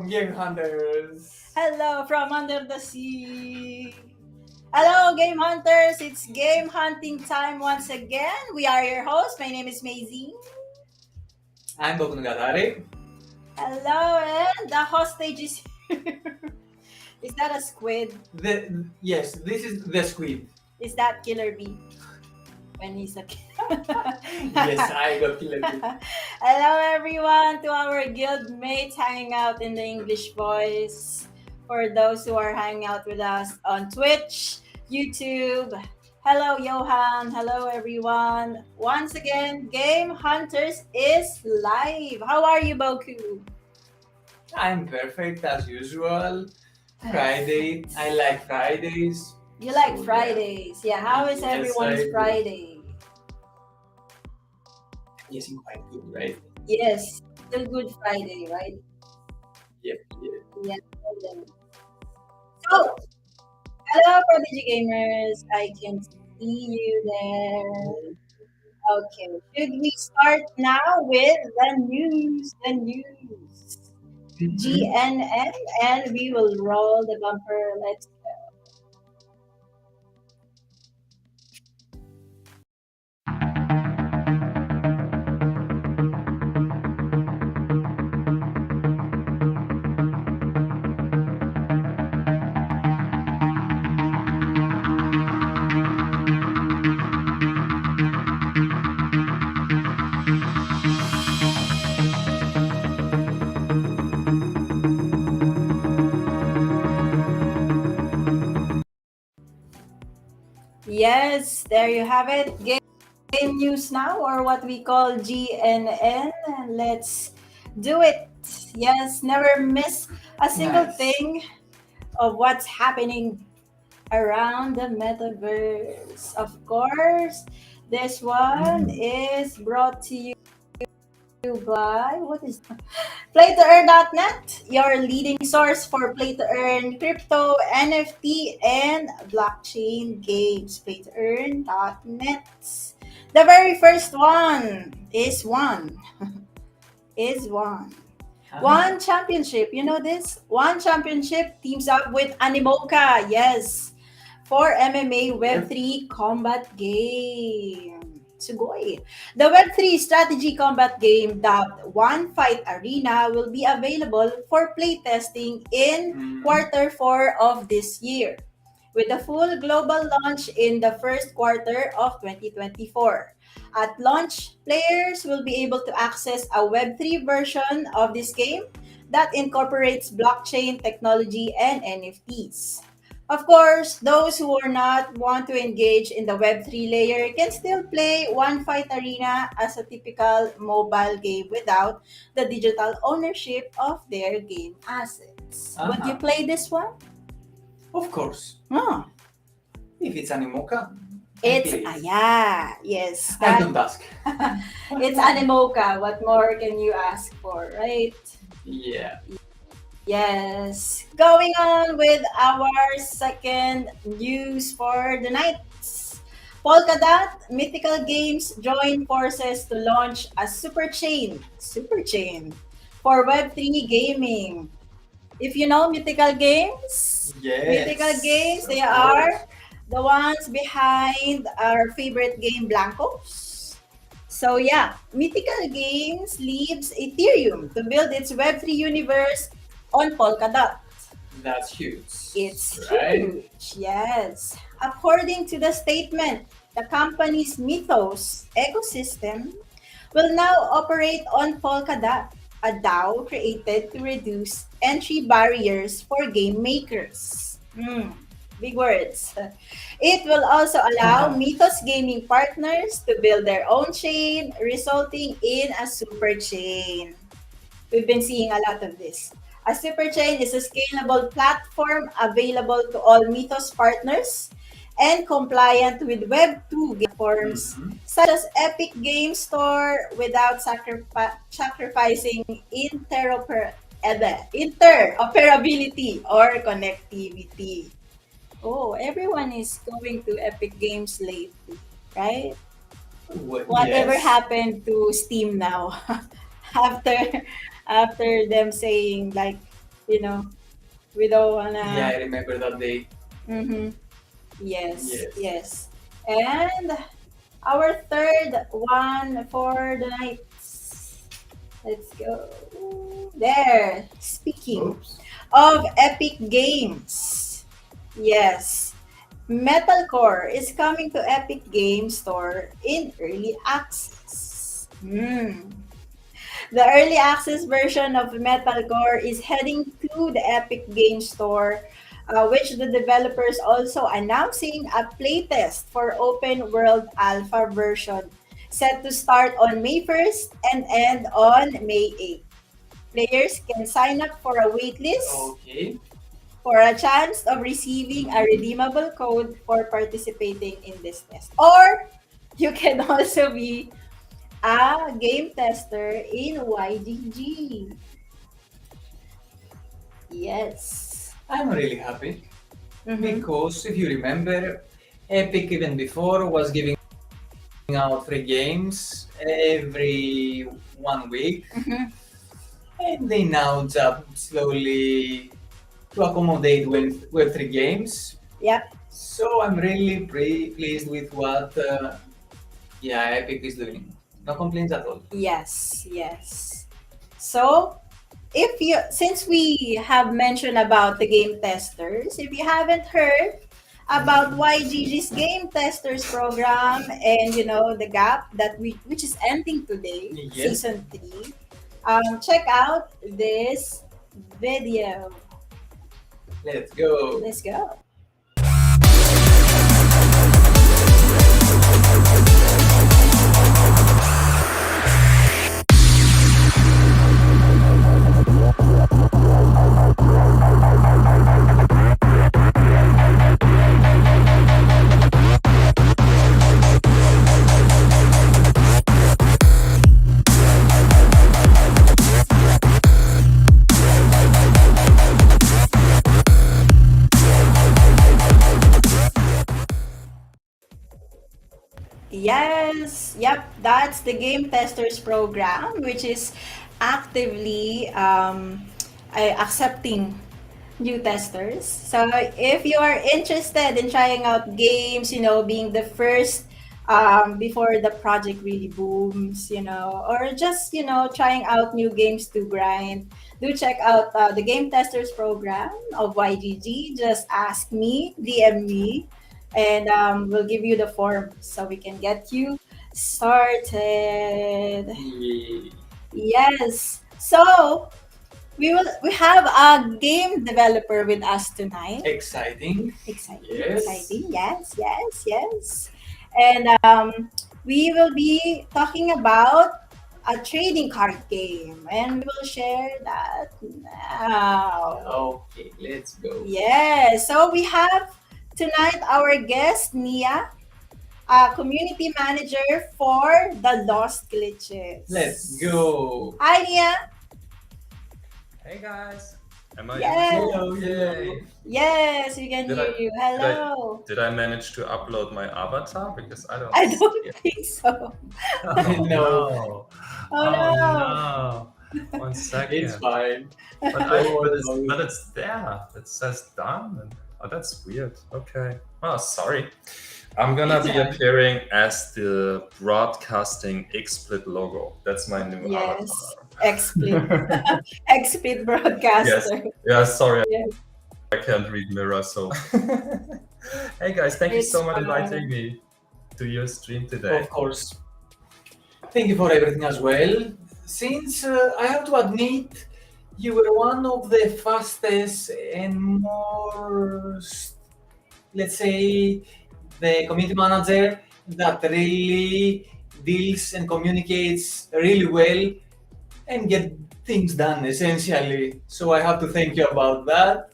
from GameHunters. Hello from under the sea. Hello, Game Hunters. It's game hunting time once again. We are your hosts. My name is Maisie. I'm Bokunogatari. Hello, and the hostage is here. Is that a squid? Yes, this is the squid. Is that Killer Bee? When he's a Yes, I got Killer Bee. Hello, everyone, to our guild mates hanging out in the English Voice. For those who are hanging out with us on Twitch, YouTube. Hello, Johan. Hello, everyone. Once again, Game Hunters is live. How are you, Boku? I'm perfect as usual. Friday. I like Fridays. You like So, Fridays. Yeah, how is Yes, everyone's I do. Friday? Yes, I'm quite good, right? Yes, still Good Friday, right? Yep. Yeah. So, hello, Prodigy Gamers. I can see you there. Okay, should we start now with the news? The news. GNN, and we will roll the bumper. Let's go. Yes, there you have it. Game news now, or what we call GNN. Let's do it. Yes, never miss a single Nice. thing of what's happening around the metaverse. Of course, this one is brought to you by PlayToEarn.net, your leading source for play to earn crypto, NFT, and blockchain games. PlayToEarn.net. The very first one is one. Is one. One Championship, you know this? One Championship teams up with Animoca, yes, for MMA Web3 combat game. Sugoi. The Web3 strategy combat game dubbed One Fight Arena will be available for playtesting in Q4 of this year, with a full global launch in the first quarter of 2024. At launch, players will be able to access a Web3 version of this game that incorporates blockchain technology and NFTs. Of course, those who are not want to engage in the Web3 layer can still play One Fight Arena as a typical mobile game without the digital ownership of their game assets. Would you play this one? Of course. Oh, If it's Animoca, it's play it. yeah, yes. I don't ask. It's Animoca. What more can you ask for, right? Yeah. Yes. Going on with our second news for the night. Polkadot Mythical Games join forces to launch a super chain for Web3 gaming. If you know Mythical Games, Yes. Mythical Games, they of are course. the ones behind our favorite game, Blancos. So yeah, Mythical Games leaves Ethereum to build its Web3 universe on Polkadot. That's huge. It's right? huge, yes. According to the statement, the company's Mythos ecosystem will now operate on Polkadot, a DAO created to reduce entry barriers for game makers. Big words. It will also allow Mythos gaming partners to build their own chain, resulting in a super chain. We've been seeing a lot of this. A super chain is a scalable platform available to all Mythos partners and compliant with Web2 platforms such as Epic Game Store without sacrificing interoperability or connectivity. Oh, everyone is going to Epic Games lately, right? Whatever Yes. happened to Steam now after after them saying like you know, we don't Yeah, I wanna. remember that day. Mm-hmm. Yes, Yes. yes. And our third one for the night. Let's go. There. Speaking Oops. of epic games. Yes. Metalcore is coming to Epic Games Store in early access. The early access version of Metalcore is heading to the Epic Games Store, which the developers also announcing a playtest for open world alpha version set to start on May 1st and end on May 8th. Players can sign up for a waitlist Okay. for a chance of receiving a redeemable code for participating in this test. Or you can also be a game tester in YGG. Yes. I'm really happy Mm-hmm. because if you remember, Epic even before was giving out free games every 1 week, Mm-hmm. and they now jump slowly to accommodate Web3 games. Yep. So I'm really pleased with what yeah, Epic is doing. No complaints at all. Yes. Yes. So, if you since we have mentioned about the game testers, if you haven't heard about YGG's game testers program and the gap that which is ending today, Yes, season 3, check out this video. let's go. Let's go. Yes, yep, that's the Game Testers program, which is actively accepting new testers. So if you are interested in trying out games, being the first before the project really booms, or just, trying out new games to grind, do check out the Game Testers program of YGG. Just ask me, DM me, and we'll give you the form so we can get you started. Yeah. Yes. So we have a game developer with us tonight. Exciting. Exciting, Yes. exciting. Yes, yes, yes. And we will be talking about a trading card game, and we will share that now. Okay, let's go. Yeah, so we have tonight our guest, Nia, a community manager for the Lost Glitches. Let's go. Hi, Nia. Hey guys, am I Yes. Hello, Yay. Yes, we can Did hear I- you. Hello. Did I manage to upload my avatar? Because I don't. I see don't it. think so. Oh, No. Oh, no. no! 1 second. It's fine. But it's there. It says done. Oh, that's weird. Okay. Oh, sorry. I'm gonna It's be fine. appearing as the broadcasting XSplit logo. That's my new Yes. avatar. XSplit. XSplit broadcaster. Yeah, sorry. Yes. I can't read mirror, so. Hey guys, thank you It's so much for fine. inviting me to your stream today. Of course. Thank you for everything as well. Since I have to admit, you were one of the fastest and most, let's say, the community manager that really deals and communicates really well and get things done essentially. So I have to thank you about that.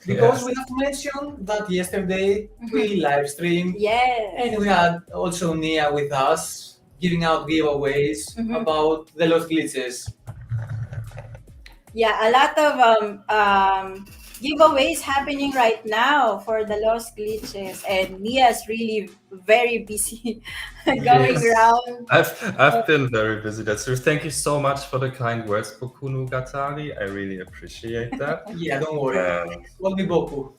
Because Yes. we have to mention that yesterday we live streamed Yes. and we had also Nia with us giving out giveaways Mhm. about the Lost Glitches. Yeah, a lot of giveaways happening right now for the Lost Glitches, and Mia's really very busy going Yes. around. I've been very busy. That's true. Thank you so much for the kind words, Bokunu Gatari. I really appreciate that. Yeah, don't worry. And Call me Boku.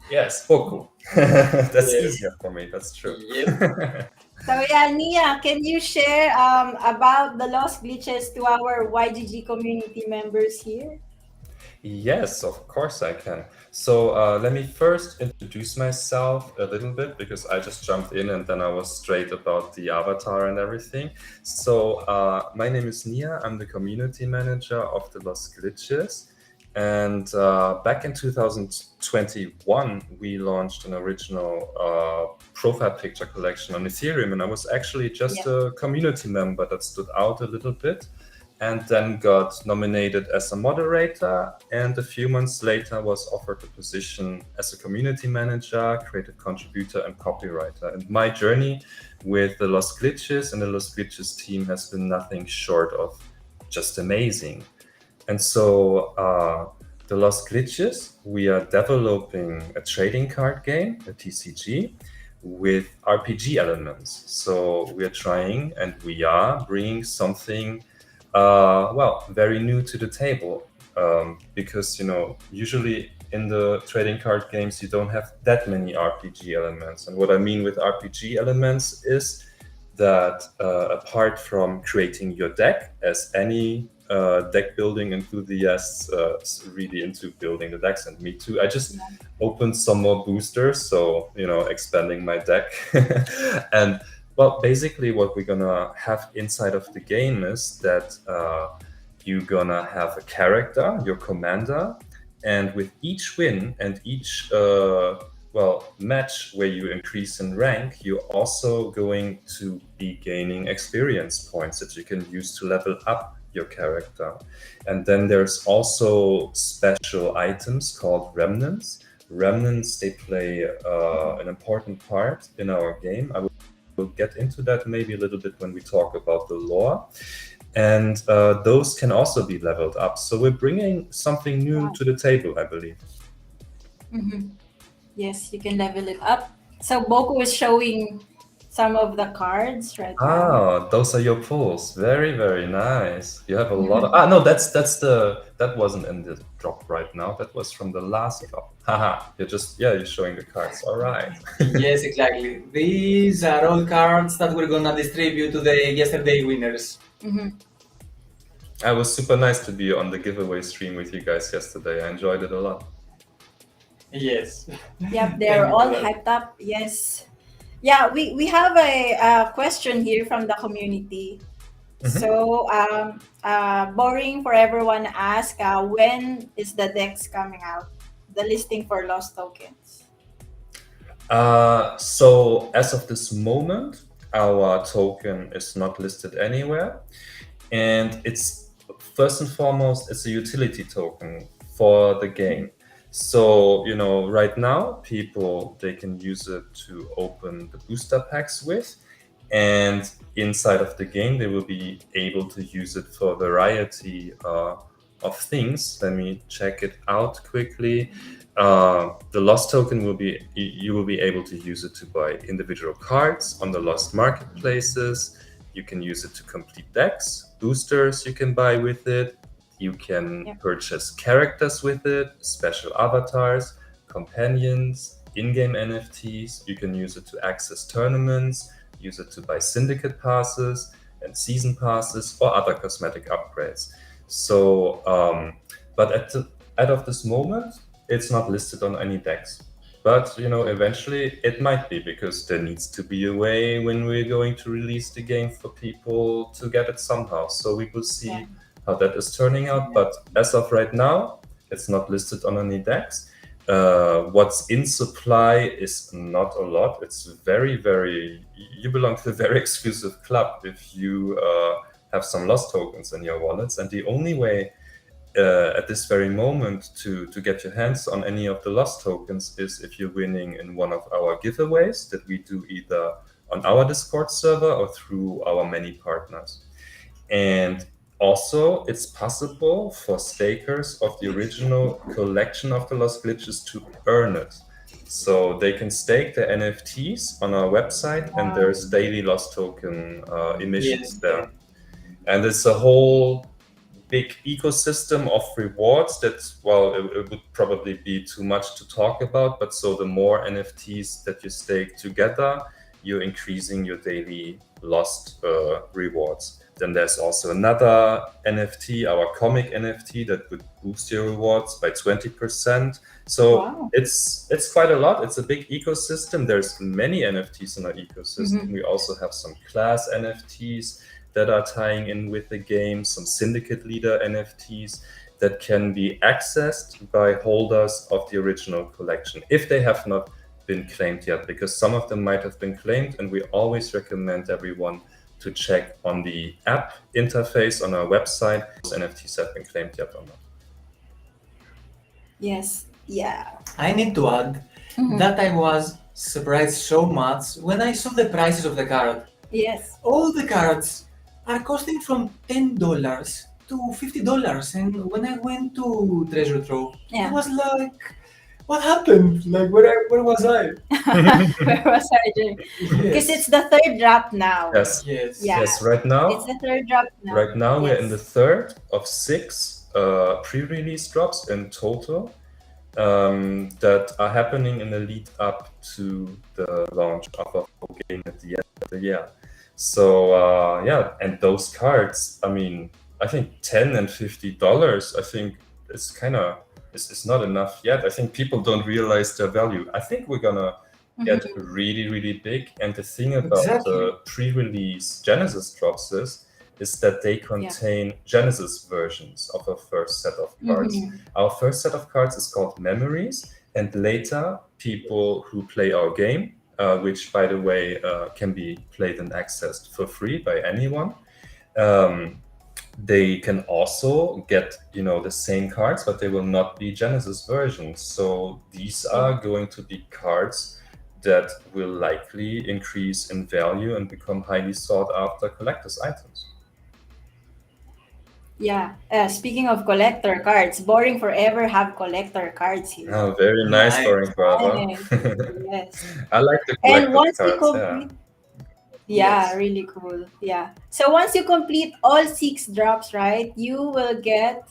yes, Boku. That's Yes. easier for me. That's true. Yep. So yeah, Nia, can you share about the Lost Glitches to our YGG community members here? Yes, of course I can. So let me first introduce myself a little bit because I just jumped in and then I was straight about the avatar and everything. So my name is Nia. I'm the community manager of the Lost Glitches. And back in 2021, we launched an original profile picture collection on Ethereum. And I was actually just a community member that stood out a little bit and then got nominated as a moderator, and a few months later was offered the position as a community manager, creative contributor, and copywriter. And my journey with the Lost Glitches and the Lost Glitches team has been nothing short of just amazing. And so the Lost Glitches, we are developing a trading card game, a TCG, with RPG elements. So we are trying and we are bringing something very new to the table, because usually in the trading card games you don't have that many RPG elements. And what I mean with RPG elements is that apart from creating your deck, as any deck building enthusiasts really into building the decks, and me too, I just opened some more boosters, so expanding my deck. And well, basically what we're gonna have inside of the game is that you're gonna have a character, your commander, and with each win and each match where you increase in rank, you're also going to be gaining experience points that you can use to level up your character. And then there's also special items called remnants. Remnants, they play an important part in our game. I will get into that maybe a little bit when we talk about the lore. And those can also be leveled up. So we're bringing something new to the table, I believe. Yes, you can level it up. So Boku is showing some of the cards right now. Ah, those are your pulls. Very, very nice. You have a lot of. No, that wasn't in the drop right now. That was from the last drop. Haha. You're showing the cards. All right. Yes, exactly. These are all cards that we're gonna distribute to the yesterday winners. I was super nice to be on the giveaway stream with you guys yesterday. I enjoyed it a lot. Yes. Yep, they're all hyped up. Yes. Yeah, we have a question here from the community. So, boring for everyone to ask, when is the decks coming out? The listing for Lost Tokens. So as of this moment, our token is not listed anywhere, and it's first and foremost it's a utility token for the game. So right now people, they can use it to open the booster packs with, and inside of the game they will be able to use it for a variety of things. Let me check it out quickly. The Lost token you will be able to use it to buy individual cards on the Lost marketplaces. You can use it to complete decks, boosters you can buy with it. You can purchase characters with it, special avatars, companions, in-game NFTs. You can use it to access tournaments, use it to buy syndicate passes and season passes or other cosmetic upgrades. So, but at of this moment, it's not listed on any decks. But eventually it might be, because there needs to be a way when we're going to release the game for people to get it somehow. So we will see how that is turning out. But as of right now, it's not listed on any decks. What's in supply is not a lot. It's very, very. You belong to a very exclusive club if you have some Lost tokens in your wallets, and the only way at this very moment to get your hands on any of the Lost tokens is if you're winning in one of our giveaways that we do either on our Discord server or through our many partners. And Also, it's possible for stakers of the original collection of the Lost Glitches to earn it. So they can stake their NFTs on our website, and there's daily Lost Token emissions Yes. there. And it's a whole big ecosystem of rewards that, well, it would probably be too much to talk about, but so the more NFTs that you stake together, you're increasing your daily Lost rewards. Then there's also another NFT, our comic NFT, that would boost your rewards by 20%. So Wow. it's quite a lot. It's a big ecosystem. There's many NFTs in our ecosystem. We also have some class NFTs that are tying in with the game, some syndicate leader NFTs that can be accessed by holders of the original collection if they have not been claimed yet, because some of them might have been claimed, and we always recommend everyone to check on the app interface on our website if those NFTs have been claimed yet or not. Yes. Yeah. I need to add that I was surprised so much when I saw the prices of the card. Yes. All the cards are costing from $10 to $50, and when I went to Treasure Trove, I was like, "What happened? Like, where was I?" Where was I? Because it's the third drop now. Yes. Yes. Yeah. Yes. Right now. It's the third drop now. Right now, we're Yes. in the third of 6 pre-release drops in total that are happening in the lead up to the launch of our full game at the end of the year. So yeah, and those cards, I mean, I think $10 and $50, I think it's kind of, it's not enough yet. I think people don't realize their value. I think we're gonna get really, really big. And the thing about the pre-release Genesis drops is that they contain Genesis versions of our first set of cards. Our first set of cards is called Memories, and later people who play our game, which by the way can be played and accessed for free by anyone, they can also get, you know, the same cards, but they will not be Genesis versions. So these are going to be cards that will likely increase in value and become highly sought after collector's items. Yeah. Speaking of collector cards, Boring Forever have collector cards here. Oh, very nice, Boring Forever. Yes. I like the And collector once cards. you complete, yeah, really cool. Yeah. So once you complete all 6 drops, right, you will get.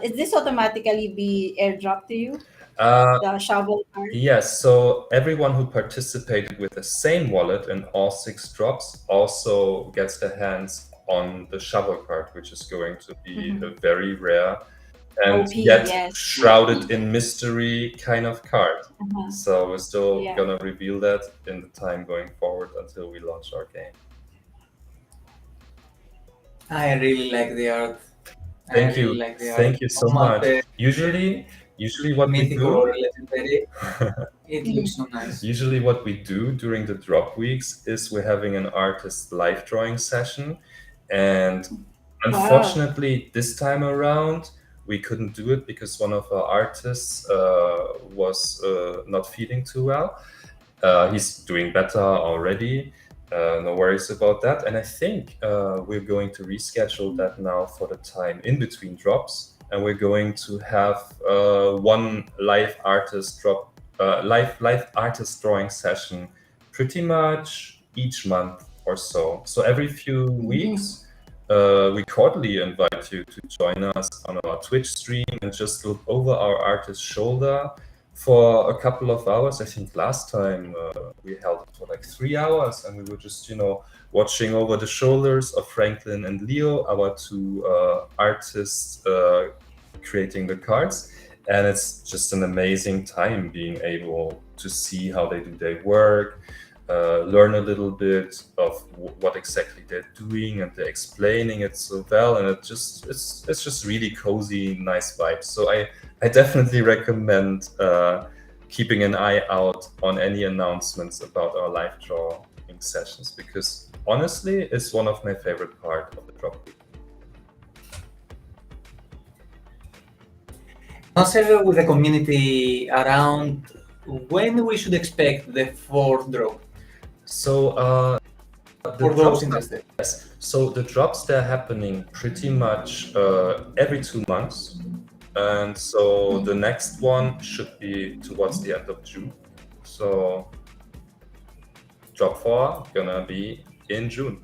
Is this automatically be airdropped to you? The shovel card. Yes, so everyone who participated with the same wallet in all 6 drops also gets their hands on the shovel card, which is going to be a very rare and OP, yet yes. shrouded in mystery kind of card. So we're still gonna reveal that in the time going forward until we launch our game. I really like the art. Thank you. Thank you so much. Usually what we mythical do, or legendary, it looks so nice. Usually what we do during the drop weeks is we're having an artist live drawing session, and unfortunately this time around we couldn't do it because one of our artists was not feeling too well. He's doing better already. No worries about that. And I think we're going to reschedule that now for the time in between drops. And we're going to have one live artist live artist drawing session pretty much each month or so. So every few weeks, we cordially invite you to join us on our Twitch stream and just look over our artist's shoulder for a couple of hours. I think last time we held it for like 3 hours, and we were just, you know, watching over the shoulders of Franklin and Leo, our 2 artists creating the cards. And it's just an amazing time being able to see how they do their work, learn a little bit of what exactly they're doing, and they're explaining it so well. And it's just really cozy, nice vibes. So I definitely recommend keeping an eye out on any announcements about our live drawing sessions, because honestly, it's one of my favorite parts of the drop week. Now, share with the community around when we should expect the 4th drop. So for those interested. Yes. So the drops, they're happening pretty much every 2 months. And so the next one should be towards the end of June. So drop 4 gonna be in June.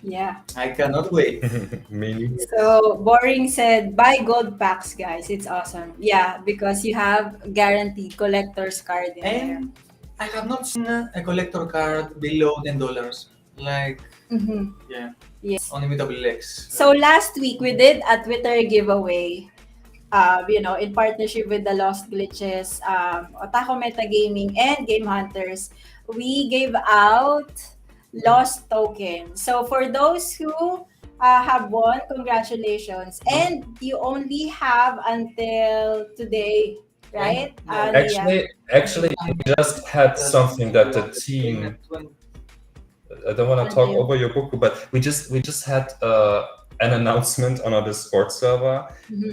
Yeah. I cannot wait. Me neither. So Boring said, buy gold packs, guys. It's awesome. Yeah, because you have guaranteed collector's card in there. And I have not seen a collector card below $10. Like, Mhm. yeah, Yes. Unlimitable Lex. So last week we did a Twitter giveaway. In partnership with the Lost Glitches, Otaku Metagaming, and GameHunters, we gave out Lost tokens. So for those who have won, congratulations. And you only have until today, right? Actually, we just had something that the team. I don't want to talk over your book, but we just had an announcement on our Discord server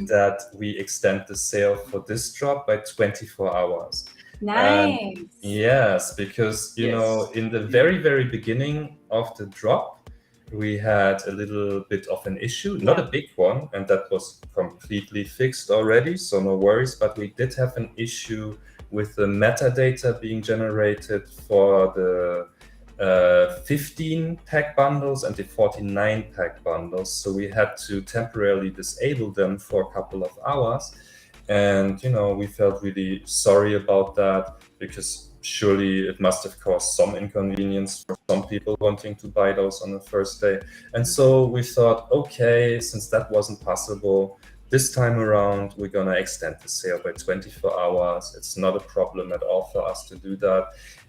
that we extend the sale for this drop by 24 hours. Nice. Yes, because you know, in the very beginning of the drop, we had a little bit of an issue, not a big one, and that was completely fixed already, so no worries. But we did have an issue with the metadata being generated for the 15 pack bundles and the 49 pack bundles. So we had to temporarily disable them for a couple of hours. And, you know, we felt really sorry about that because surely it must have caused some inconvenience for some people wanting to buy those on the first day. And so we thought, okay, since that wasn't possible, this time around, we're going to extend the sale by 24 hours. It's not a problem at all for us to do that.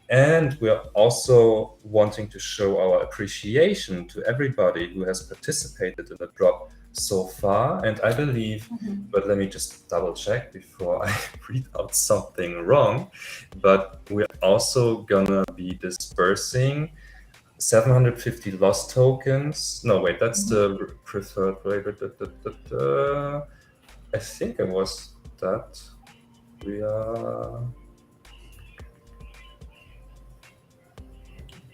And we're also wanting to show our appreciation to everybody who has participated in the drop so far. And I believe, but let me just double check before I read out something wrong, but we're also gonna be dispersing 750 lost tokens. No, wait, that's the preferred way. I think it was that. We are...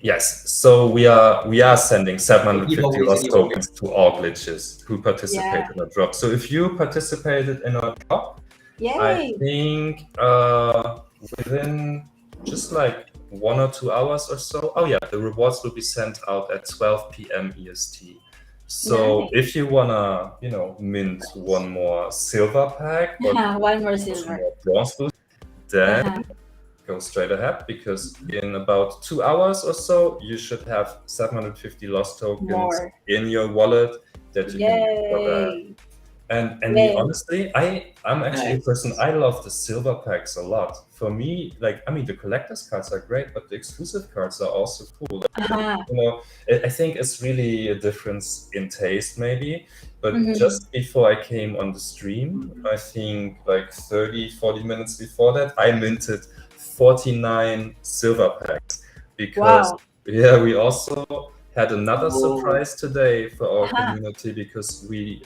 Yes, so we are sending 750 lost tokens to all glitches who participate in a drop. So if you participated in a drop, I think within just like 1 or 2 hours or so, the rewards will be sent out at 12 p.m. EST. So if you wanna, you know, mint one more silver pack or one more silver more bronze boost, then go straight ahead, because in about 2 hours or so you should have 750 lost tokens in your wallet that you can use for that. And me, honestly, I'm actually a person, I love the silver packs a lot. For me, like, I mean, the collector's cards are great, but the exclusive cards are also cool. You know, I think it's really a difference in taste maybe, but just before I came on the stream, I think like 30-40 minutes before that, I minted 49 silver packs, because we also had another surprise today for our community, because we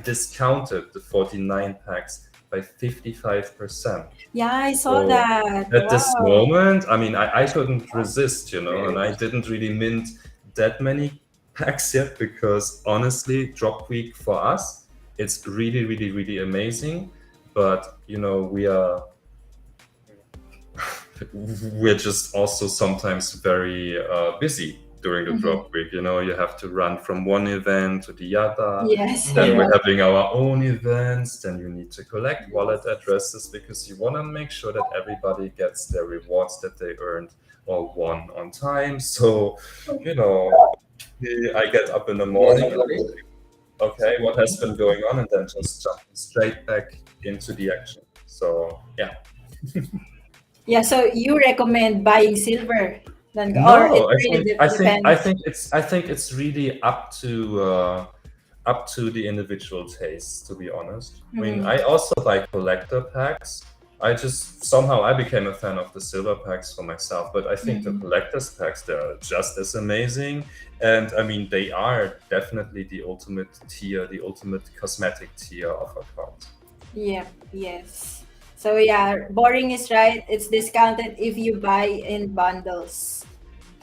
discounted the 49 packs by 55%. Yeah, I saw that. At this moment, I mean, I couldn't resist, you know, and I didn't really mint that many packs yet, because honestly, drop week for us, it's really amazing. But, you know, we're just also sometimes very busy during the drop week. You know, you have to run from one event to the other. Then we're having our own events. Then you need to collect wallet addresses, because you want to make sure that everybody gets their rewards that they earned or won on time. So, you know, I get up in the morning and I think, okay, what has been going on, and then just jump straight back into the action. So yeah. Yeah, so you recommend buying silver? No, I think it's really up to the individual taste, to be honest. I mean, I also buy collector packs. I just somehow I became a fan of the silver packs for myself, but I think the collector's packs, they're just as amazing. And I mean, they are definitely the ultimate tier, the ultimate cosmetic tier of a card. Yes. So yeah, Boring is right. It's discounted if you buy in bundles.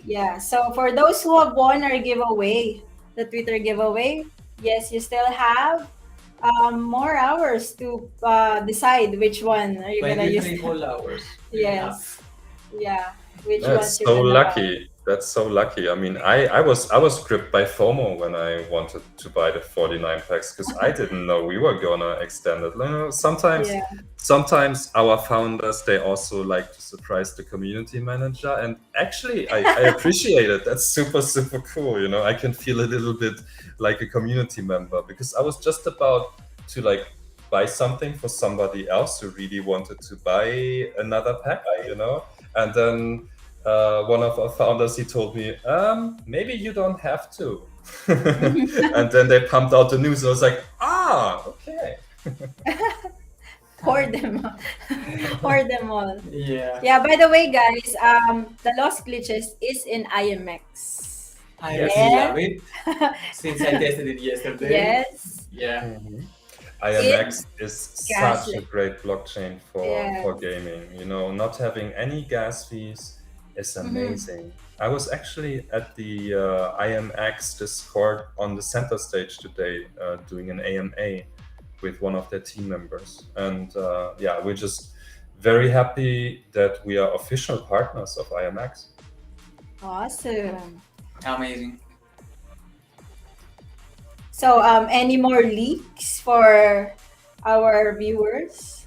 Yeah, so for those who have won our giveaway, the Twitter giveaway, yes, you still have more hours to decide which one are you gonna use. 23 whole hours. Yes, yeah, which That's ones you're so gonna buy. lucky. That's so lucky. I mean, I was gripped by FOMO when I wanted to buy the 49 packs because I didn't know we were gonna extend it. You know, Yeah. sometimes our founders they also like to surprise the community manager, and actually I appreciate it. That's super cool. You know, I can feel a little bit like a community member because I was just about to like buy something for somebody else who really wanted to buy another pack. You know, and then one of our founders, he told me, maybe you don't have to. And then they pumped out the news. I was like, okay. Pour them all. Pour them all. Yeah. Yeah, by the way, guys, the Lost Glitches is in IMX. I Yes. really Yeah. love it since I tested it yesterday. Yes. Yeah. IMX is such a Gasless. great blockchain for Yes. gaming. You know, not having any gas fees is amazing. I was actually at the IMX Discord on the center stage today doing an AMA with one of their team members. And yeah, we're just very happy that we are official partners of IMX. Awesome. Amazing. So, any more leaks for our viewers?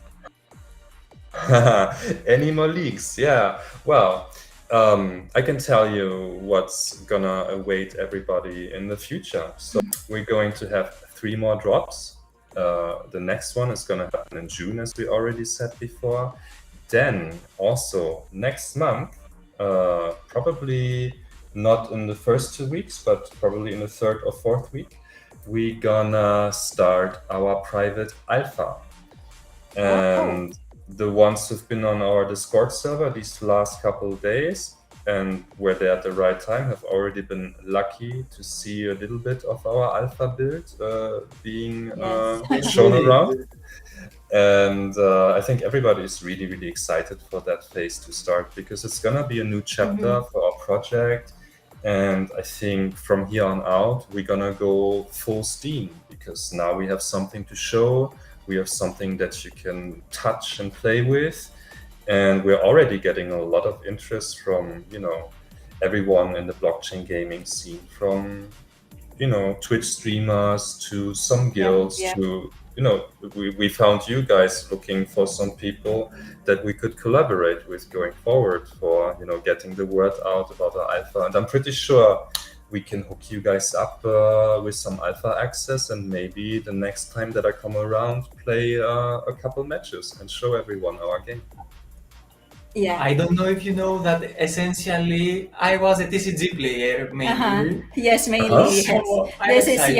Any more leaks? Yeah. Well, I can tell you what's gonna await everybody in the future. So we're going to have 3 more drops. The next one is gonna happen in June, as we already said before. Then also next month, probably not in the first 2 weeks, but probably in the 3rd or 4th week, we're gonna start our private alpha. And the ones who've been on our Discord server these last couple of days and were there at the right time have already been lucky to see a little bit of our alpha build being Yes. shown around. And I think everybody is really excited for that phase to start because it's gonna be a new chapter for our project. And I think from here on out, we're gonna go full steam because now we have something to show. We have something that you can touch and play with. And we're already getting a lot of interest from, you know, everyone in the blockchain gaming scene, from, you know, Twitch streamers to some guilds to, you know, we found you guys looking for some people that we could collaborate with going forward for, you know, getting the word out about our alpha. And I'm pretty sure we can hook you guys up with some alpha access, and maybe the next time that I come around, play a couple matches and show everyone our game. Yeah. I don't know if you know that essentially I was a TCG player mainly. Yes, mainly. Yes. So I'm This is excited.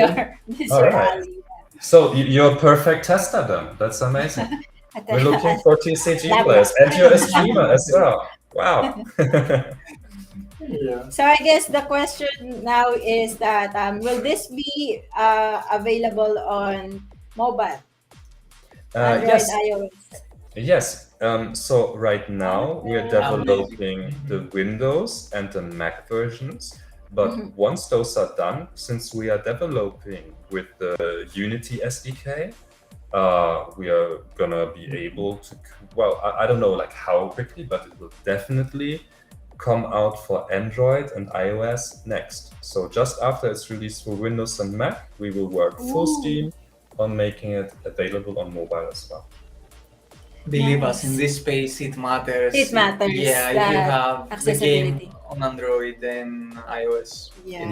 your Alright. alley. So you're a perfect tester then. That's amazing. We're looking for TCG Love players, that. and you're a streamer as well. Wow. Yeah. So I guess the question now is that will this be available on mobile, Android, Yes. iOS? Yes. So right now we're developing the Windows and the Mac versions. But once those are done, since we are developing with the Unity SDK, we are gonna be able to, well, I don't know like how quickly, but it will definitely come out for Android and iOS next. So just after it's released for Windows and Mac, we will work full steam on making it available on mobile as well. Believe us, in this space it matters. It matters, Yeah, if you have the accessibility. game on Android and iOS. Yeah.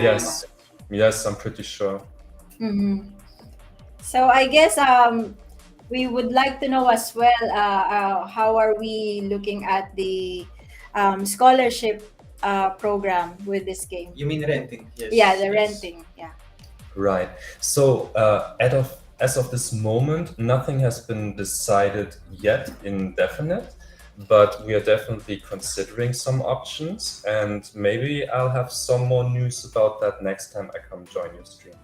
Yes, I'm pretty sure. So I guess we would like to know as well how are we looking at the scholarship program with this game? You mean renting? Yes. Yeah, the yes. renting. Yeah. Right. So as of this moment, nothing has been decided yet in definite, but we are definitely considering some options, and maybe I'll have some more news about that next time I come join your stream.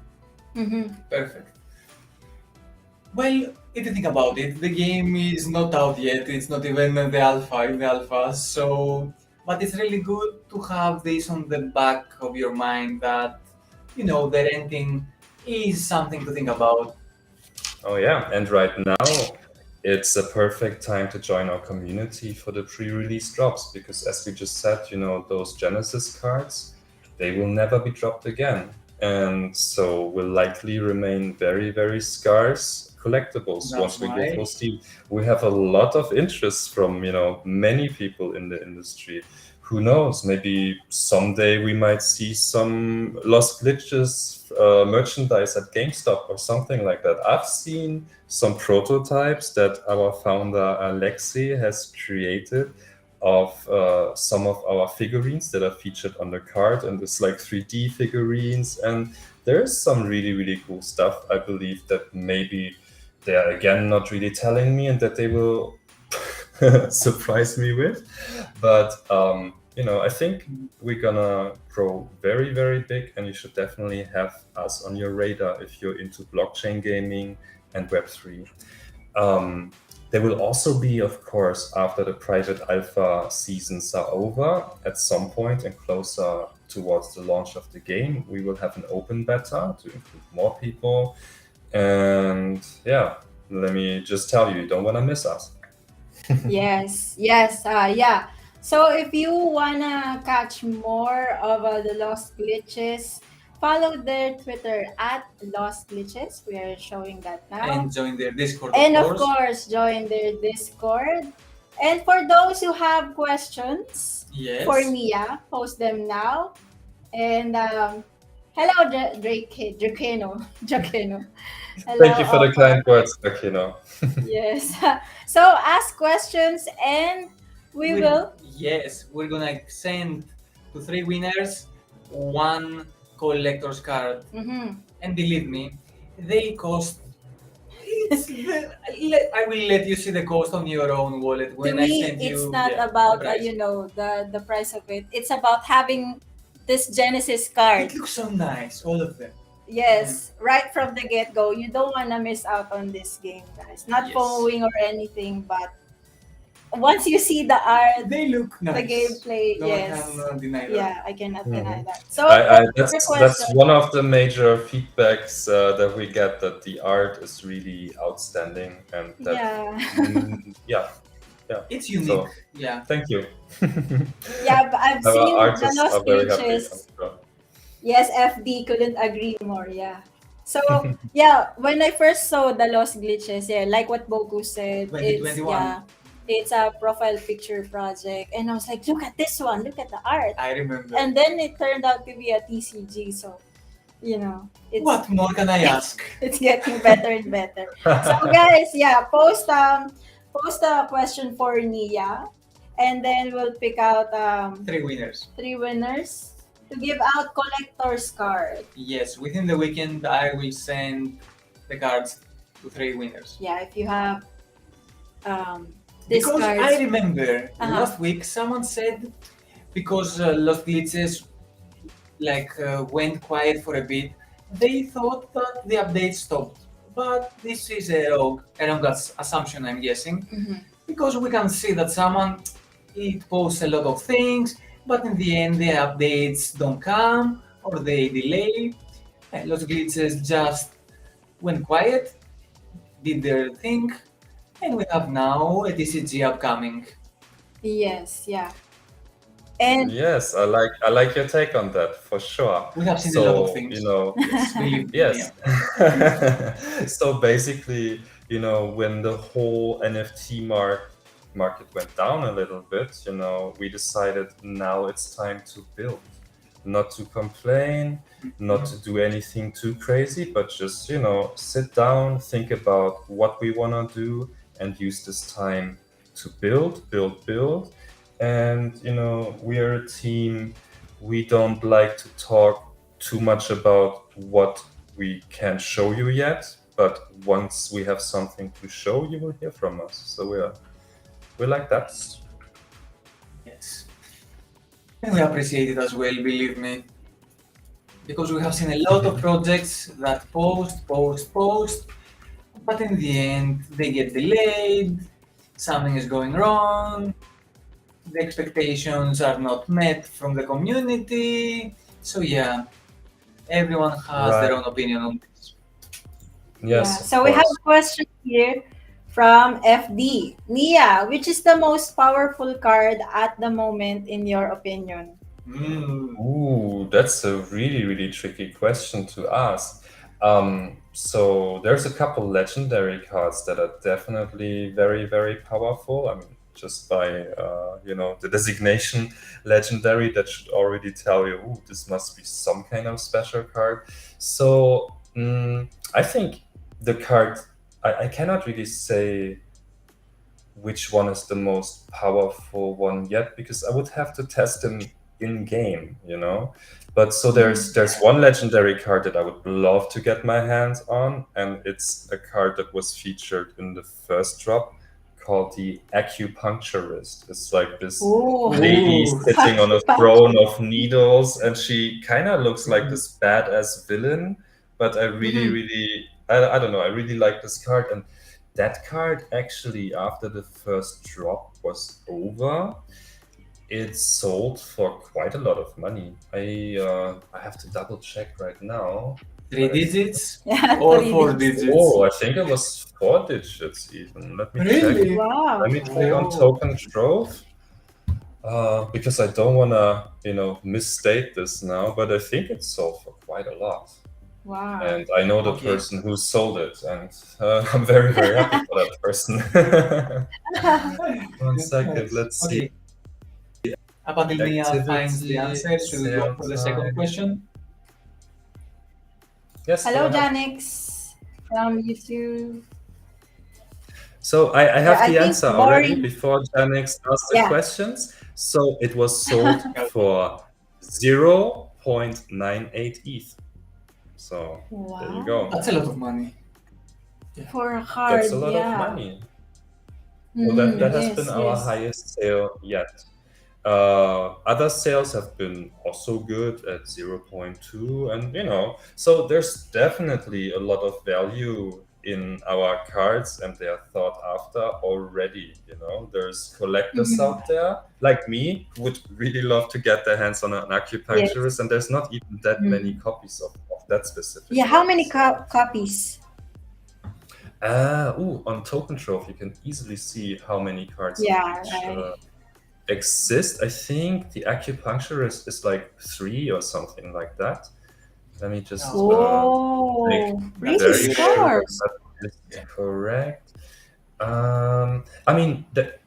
Perfect. Well, if you think about it, the game is not out yet. It's not even the alpha in the alpha. So But it's really good to have this on the back of your mind that, the renting is something to think about. Oh yeah, and right now it's a perfect time to join our community for the pre-release drops because as we just said, those Genesis cards, they will never be dropped again. And so will likely remain very, very scarce collectibles That's once we go why. full steam. We have a lot of interest from, many people in the industry. Who knows? Maybe someday we might see some Lost Glitches merchandise at GameStop or something like that. I've seen some prototypes that our founder Alexei has created of some of our figurines that are featured on the card, and it's like 3D figurines, and there's some really, really cool stuff. I believe that maybe they're again not really telling me and that they will surprise me with, but I think we're gonna grow very, very big, and you should definitely have us on your radar if you're into blockchain gaming and Web3. There will also be, of course, after the private alpha seasons are over, at some point and closer towards the launch of the game, we will have an open beta to include more people. And yeah, let me just tell you, you don't want to miss us. Yes, yes, yeah. So if you wanna catch more of the Lost Glitches, follow their Twitter at Lost Glitches. We are showing that now. And join their Discord, And of of course, join their Discord. And for those who have questions Yes. for Nia, post them now. And hello, Drakeno. Hello, Thank you for the kind words, Akino. Yes. So ask questions and we will. Yes, we're gonna send to 3 winners 1 collector's card. Mhm. And believe me, they cost. I will let you see the cost on your own wallet To when I me, send you. it's not the about price. the price of it. It's about having this Genesis card. It looks so nice, all of them. Yes, right from the get go. You don't wanna miss out on this game, guys. Not Yes. following or anything, but once you see the art, They look nice. the gameplay, No, yes. I cannot deny that. Yeah, I cannot deny that. So That's question. one of the major feedbacks that we get, that the art is really outstanding, and that Yeah. It's unique. So, yeah. thank you. Yeah, but I've Our seen the artists Lost are very happy. Glitches. Yes, FD couldn't agree more. Yeah. So when I first saw the Lost Glitches, like what Boku said, 2021. it's a profile picture project, and I was like, look at this one, look at the art, I remember. and then it turned out to be a TCG. So, it's What more can I ask? it's getting better and better. So guys, post a question for Nia, and then we'll pick out 3 winners. 3 winners to give out collector's card. Yes, within the weekend I will send the cards to 3 winners. Yeah, if you have this Because cards. I remember Uh-huh. last week someone said because Lost Glitches went quiet for a bit, they thought that the update stopped. But this is a wrong assumption, I'm guessing, Mhm. because we can see that it posts a lot of things, but in the end the updates don't come or they delay. And Lost Glitches just went quiet, did their thing, and we have now a TCG upcoming. Yes, yeah. And Yes, I like your take on that for sure. We have seen a lot of things. Yes, Believe me, yes. So basically, when the whole NFT market went down a little bit, we decided now it's time to build, not to complain, not to do anything too crazy, but just, sit down, think about what we want to do, and use this time to build. And, we are a team. We don't like to talk too much about what we can show you yet, but once we have something to show, you will hear from us. So we're like that. Yes. And we appreciate it as well, believe me. Because we have seen a lot of projects that post, but in the end they get delayed, something is going wrong, the expectations are not met from the community. So yeah, everyone has their Right. own opinion on this. Yes, of So we have course. a question here from FD. Nia, which is the most powerful card at the moment in your opinion? Mm. Ooh, that's a really, really tricky question to ask. So there's a couple legendary cards that are definitely very, very powerful. I mean, just by the designation legendary, that should already tell you, ooh, this must be some kind of special card. So I think the card, I cannot really say which one is the most powerful one yet, because I would have to test them in game, But so there's one legendary card that I would love to get my hands on, and it's a card that was featured in the first drop called the Acupuncturist. It's like this Ooh. lady Ooh. sitting on a throne of needles, and she kind of looks like this badass villain. But I really, really, I don't know, I really like this card, and that card actually, after the first drop was over, it sold for quite a lot of money. I have to double check right now. 3 digits Yeah, or 3 4 digits. digits? Oh, I think it was 4 digits even. Let me check. Really? Wow. Let me check on Oh. Token Trove. Because I don't want to, misstate this now, but I think it sold for quite a lot. Wow. And I know the Okay. person who sold it, and I'm very, very happy for that person. 1 second, let's see. Okay. Up until Nia finds the answer, should we go for the second question? Yes. go Hello, ahead. Janix from YouTube. So I Yeah, have I the think answer already boring. before Janix asked the Yeah. questions. So it was sold for 0.98 ETH. So there you go. That's a lot of money. For a card, That's a lot yeah. of money. So that has been our yes. highest sale yet. Other sales have been also good at 0.2, and so there's definitely a lot of value in our cards, and they are thought after already. There's collectors out there like me who would really love to get their hands on an acupuncturist, and there's not even that many copies of that specific. Yeah, how one, many so- copies? On Token Trove, you can easily see how many cards Yeah, each right. exist. I think the acupuncturist is like 3 or something like that. Let me just Oh, make really very sure scarce. that is correct.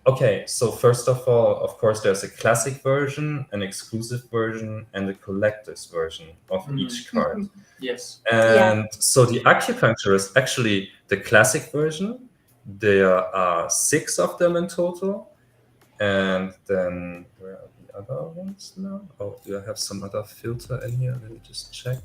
Okay, so first of all, of course, there's a classic version, an exclusive version, and a collector's version of each card. Yes. And so the acupuncturist, actually the classic version, there are 6 of them in total. And then where are the other ones now? Oh, do I have some other filter in here? Let me just check.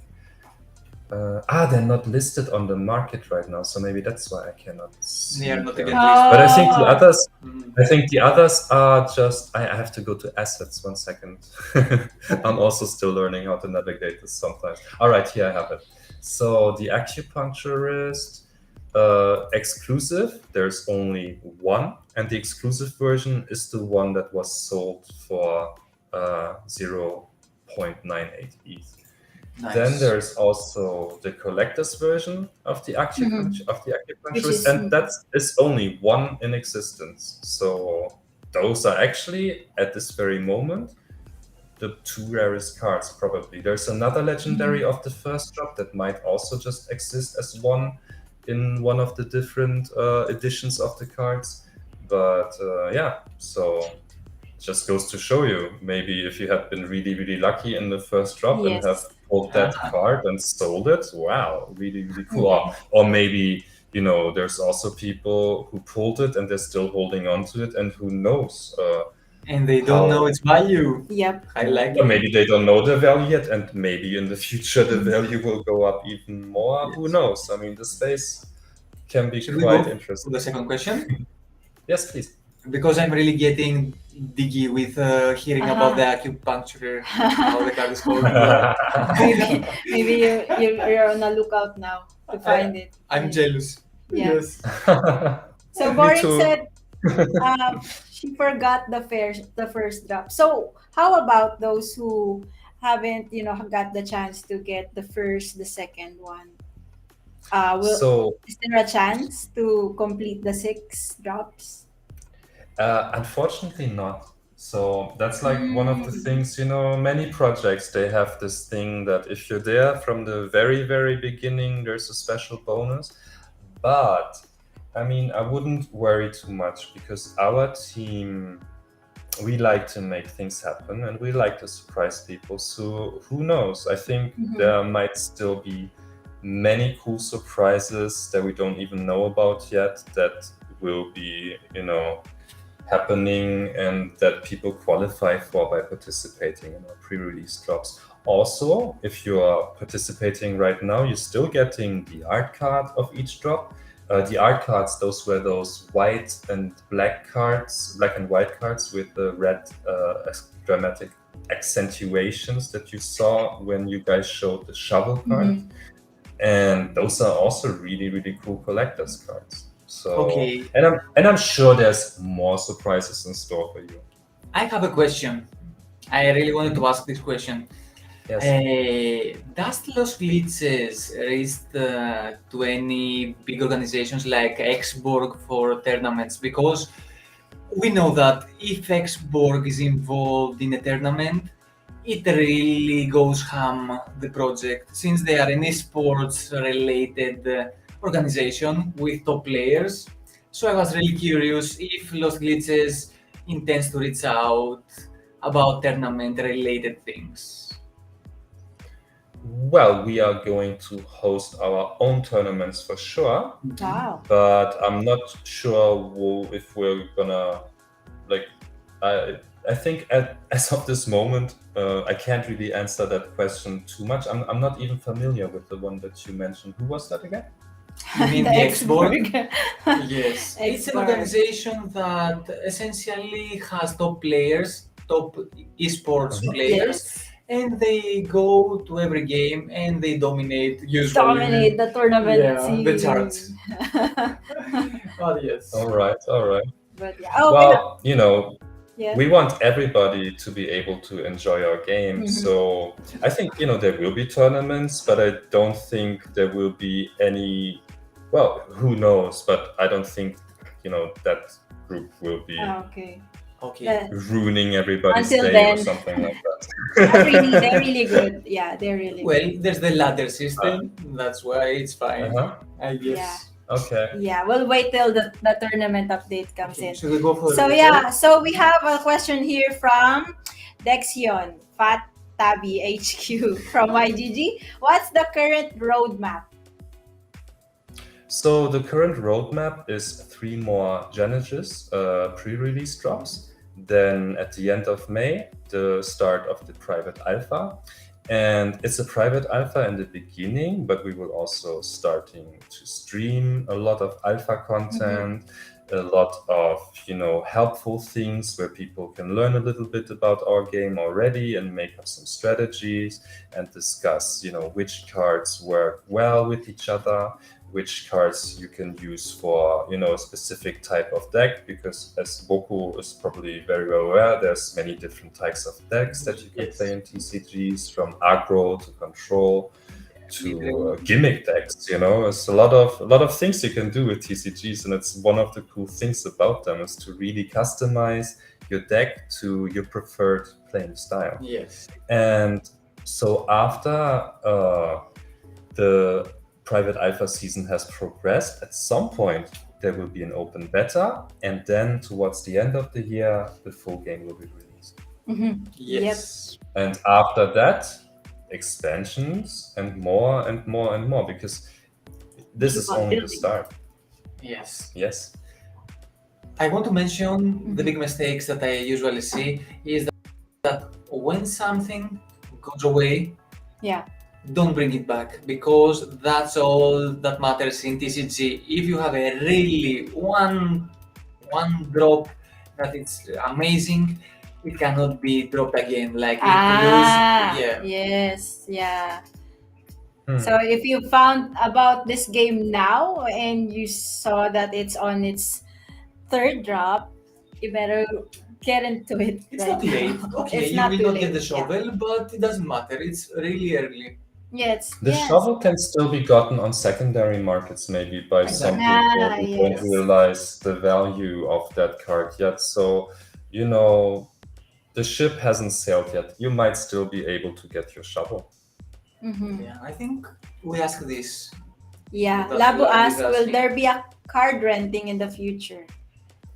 They're not listed on the market right now, so maybe that's why I cannot see They are not them. again But I think the others, listed. I think the others are just. I have to go to assets. 1 second. I'm also still learning how to navigate this sometimes. All right, here I have it. So the acupuncturist. Exclusive, there's only 1, and the exclusive version is the one that was sold for 0.98 ETH. Nice. Then there's also the collector's version of the acupuncturist, and that is only 1 in existence. So those are actually at this very moment the 2 rarest cards, probably. There's another legendary of the first drop that might also just exist as 1 in one of the different editions of the cards. But so it just goes to show you, maybe if you have been really, really lucky in the first drop and have pulled that card and sold it, wow, really, really cool. Or maybe, there's also people who pulled it and they're still holding on to it, and who knows, and they don't know its value. Yep. I like or it. maybe they don't know the value yet, and maybe in the future the value will go up even more. Yes. Who knows? I mean, the space can be Should we quite go interesting. to the second question? Yes, please. Because I'm really getting diggy with hearing about the acupuncture, how the card is called. Maybe you're on a lookout now to find it. I'm jealous. Yeah. Yes. So Me Boring too. said, She forgot the first drop. So how about those who haven't, got the chance to get the second one? So Is there a chance to complete the 6 drops? unfortunately not. So that's like one of the Mm. things, many projects, they have this thing that if you're there from the very, very beginning, there's a special bonus. But I mean, I wouldn't worry too much because our team, we like to make things happen and we like to surprise people. So who knows? I think Mhm. there might still be many cool surprises that we don't even know about yet that will be, happening and that people qualify for by participating in our pre-release drops. Also, if you are participating right now, you're still getting the art card of each drop. The art cards, those were those white and black cards, black and white cards with the red dramatic accentuations that you saw when you guys showed the shovel card. Mhm. And those are also really, really cool collector's cards. So, Okay, and I'm sure there's more surprises in store for you. I have a question. I really wanted to ask this question. Yes. Does Los Glitches reach to any big organizations like Xborg for tournaments? Because we know that if Xborg is involved in a tournament, it really goes ham the project, since they are an esports related organization with top players. So I was really curious if Los Glitches intends to reach out about tournament related things. Well, we are going to host our own tournaments for sure, Wow. but I'm not sure if we're gonna like. I think as of this moment, I can't really answer that question too much. I'm not even familiar with the one that you mentioned. Who was that again? You mean The the Xborg. Xborg? Yes. It's an Xborg. organization that essentially has top players, top esports Mhm. players, Yes. and they go to every game and they dominate usually. Dominate the tournament Yeah, the charts. scene. Oh yes. All right, all right. But yeah. Oh, Well, yeah. we want everybody to be able to enjoy our game. Mhm. So I think, there will be tournaments, but I don't think there will be any. Well, who knows? But I don't think, that group will be Okay. Okay. ruining everybody's Until day or then. something like They're that. really good. Yeah, they're really Well, good. there's the ladder system. That's why it's fine. Uh-huh. I guess. Okay. Yeah, we'll wait till the tournament update comes Okay, in. should we go for So the yeah, so we have a question here from Dexion, Fat Tabby HQ from YGG. What's the current roadmap? So the current roadmap is 3 more Genesis pre-release drops. Then at the end of May, the start of the private alpha. And it's a private alpha in the beginning, but we will also starting to stream a lot of alpha content, a lot of helpful things where people can learn a little bit about our game already and make up some strategies and discuss which cards work well with each other, which cards you can use for a specific type of deck, because as Boku is probably very well aware, there's many different types of decks that you can Yes. play in TCGs, from aggro to control to gimmick decks. It's a lot of things you can do with TCGs, and it's one of the cool things about them is to really customize your deck to your preferred playing style. Yes. And so after the private alpha season has progressed, at some point there will be an open beta, and then towards the end of the year the full game will be released. Yes. And after that, expansions and more and more and more, because this is only the start. Yes. I want to mention the big mistakes that I usually see is that when something goes away, Yeah. don't bring it back, because that's all that matters in TCG. If you have a really one drop that it's amazing, it cannot be dropped again. Like if you lose, Yes, yeah. Hmm. So if you found about this game now and you saw that it's on its third drop, you better get into it It's right not late. now. Okay, It's you not will too not late. get the Yeah. shovel, but it doesn't matter. It's really early. Yes. The Yes. shovel can still be gotten on secondary markets, maybe by some Exactly. people Ah, who yes. don't realize the value of that card yet. So, you know, the ship hasn't sailed yet. You might still be able to get your shovel. Mm-hmm. Yeah, I think we ask this. Yeah. That's Labo what I was asked, will asking. there be a card renting in the future?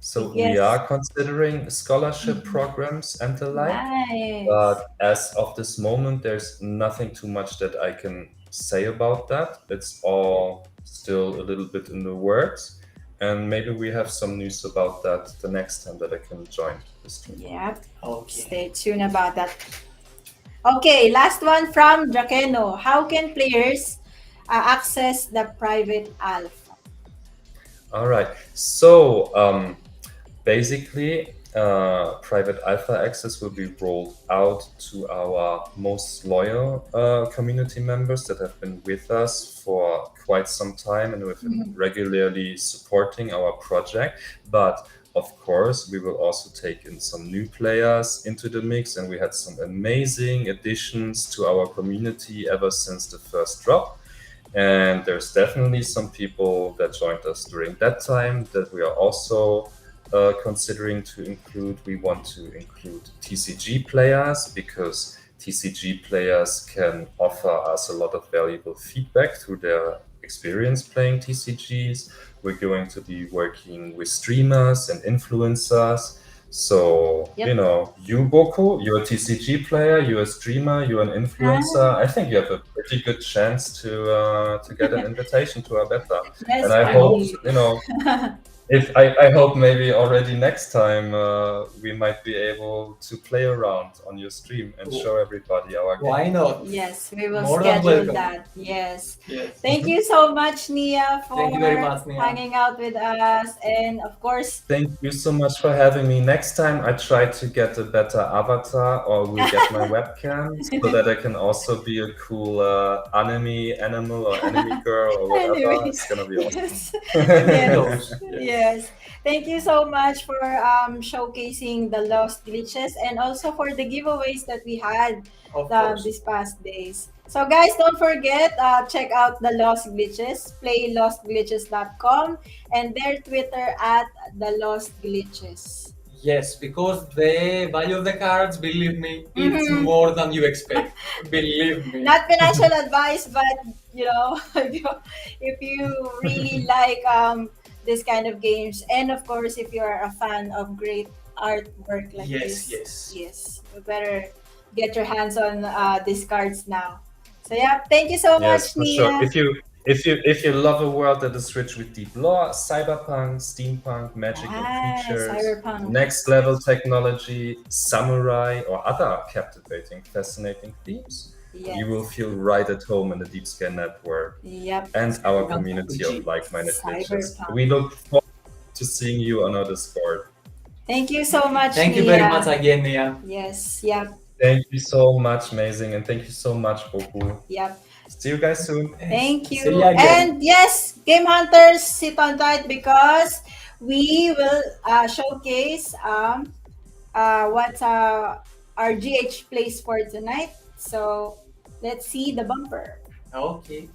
So we Yes. are considering scholarship programs and the like. Nice. But as of this moment, there's nothing too much that I can say about that. It's all still a little bit in the works. And maybe we have some news about that the next time that I can join the stream. Yeah. Okay. Stay tuned about that. Okay, last one from Drakeno. How can players access the private alpha? All right. So basically, private alpha access will be rolled out to our most loyal community members that have been with us for quite some time and who have been regularly supporting our project. But of course, we will also take in some new players into the mix, and we had some amazing additions to our community ever since the first drop. And there's definitely some people that joined us during that time that we are also considering to include. We want to include TCG players because TCG players can offer us a lot of valuable feedback through their experience playing TCGs. We're going to be working with streamers and influencers. So, Yep. you know, you, Boku, you're a TCG player, you're a streamer, you're an influencer. I think you have a pretty good chance to get an invitation to our beta. Yes, And I hope, you know, if I hope maybe already next time we might be able to play around on your stream and show everybody our game. Why not? Yes, we will More than schedule welcome. that. Yes. Yes. Thank you so much, Nia, for Thank you very much, Nia. hanging out with us. And of course, Thank you so much for having me. Next time I try to get a better avatar or will get my webcam so that I can also be a cool anime animal or anime girl or whatever. Anyway, It's gonna be awesome. yes. Yes. Yes. Thank you so much for showcasing the lost glitches and also for the giveaways that we had Of course. these past days. So guys, don't forget, check out the Lost Glitches, playlostglitches.com and their Twitter at the Lost Glitches. Yes, because the value of the cards, believe me, it's Mhm. more than you expect. Believe me. Not financial advice, but you know, if you really like this kind of games, and of course, if you are a fan of great artwork like Yes, this, yes. you better get your hands on these cards now. So yeah, thank you so Yes, much, for sure. Nia. If you love a world that is rich with deep lore, cyberpunk, steampunk, magic and creatures, Cyberpunk. next level technology, samurai, or other captivating, fascinating themes, Yes. you will feel right at home in the Deep Sky Network Yep. and our Cyberpunk community RPG. of like-minded glitches. Cyberpunk. We look forward to seeing you on our Discord. Thank you so much, Thank you Nia. very much again, Nia. Yes. Yep. Thank you so much, amazing, and thank you so much, Boku. Yep. See you guys soon. Thank you. See you again. And yes, Game Hunters, sit on tight because we will showcase what our GH plays for tonight. So let's see the bumper. Okay.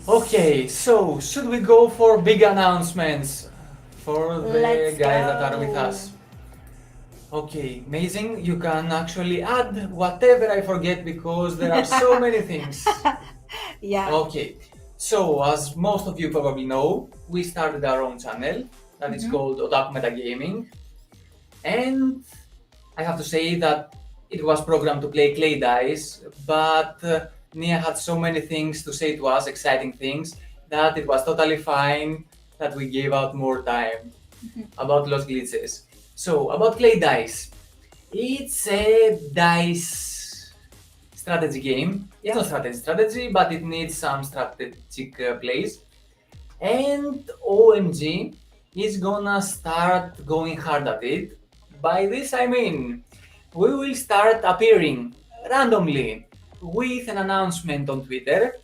Okay, so should we go for big announcements for the Let's guys that are with go. us? Okay, amazing. You can actually add whatever I forget because there are so many things. Yeah. Okay, so as most of you probably know, we started our own channel that is called Otaku Metagaming, and I have to say that it was programmed to play clay dice, but Nia had so many things to say to us, exciting things, that it was totally fine that we gave out more time about Los Glitches. So, about clay dice. It's a dice strategy game. It's not strategy, but it needs some strategic plays. And OMG is gonna start going hard at it. By this I mean, we will start appearing randomly with an announcement on Twitter,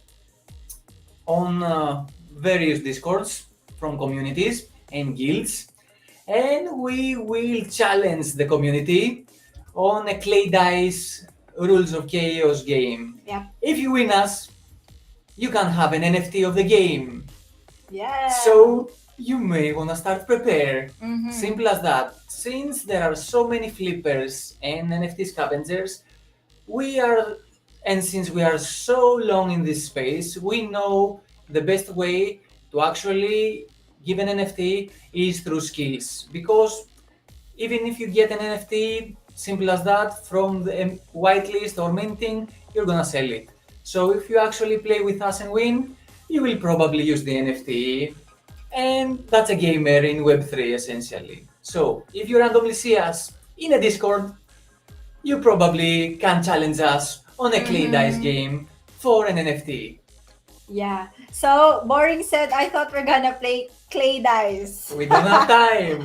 on various discords from communities and guilds, and we will challenge the community on a clay dice rules of chaos game. Yeah. If you win us, you can have an NFT of the game. Yeah. So you may wanna start prepare. Mhm. Simple as that. Since there are so many flippers and NFT scavengers, since we are so long in this space, we know the best way to actually give an NFT is through skills. Because even if you get an NFT, simple as that, from the whitelist or minting, you're gonna sell it. So if you actually play with us and win, you will probably use the NFT, and that's a gamer in Web3 essentially. So if you randomly see us in a Discord, you probably can challenge us on a clay dice game for an NFT. Yeah. So, Boring said, I thought we're gonna play clay dice. We don't have time.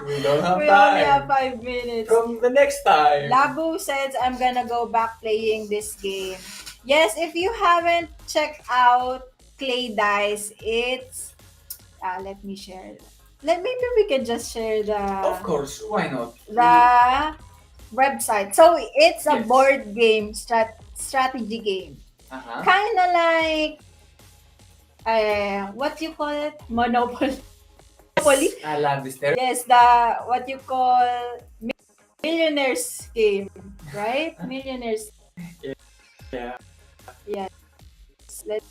We don't have We time. only have 5 minutes. From the next time. Labu says, I'm gonna go back playing this game. Yes, if you haven't checked out clay dice, it's let me share. Maybe we can just share Of course, why not? the website. So it's a Yes. board game, strategy game. Uh-huh. Kind of like what you call it? Monopoly. I love this term. Yes, the what you call millionaires game, right? Millionaires. Yeah. Yes. Let's.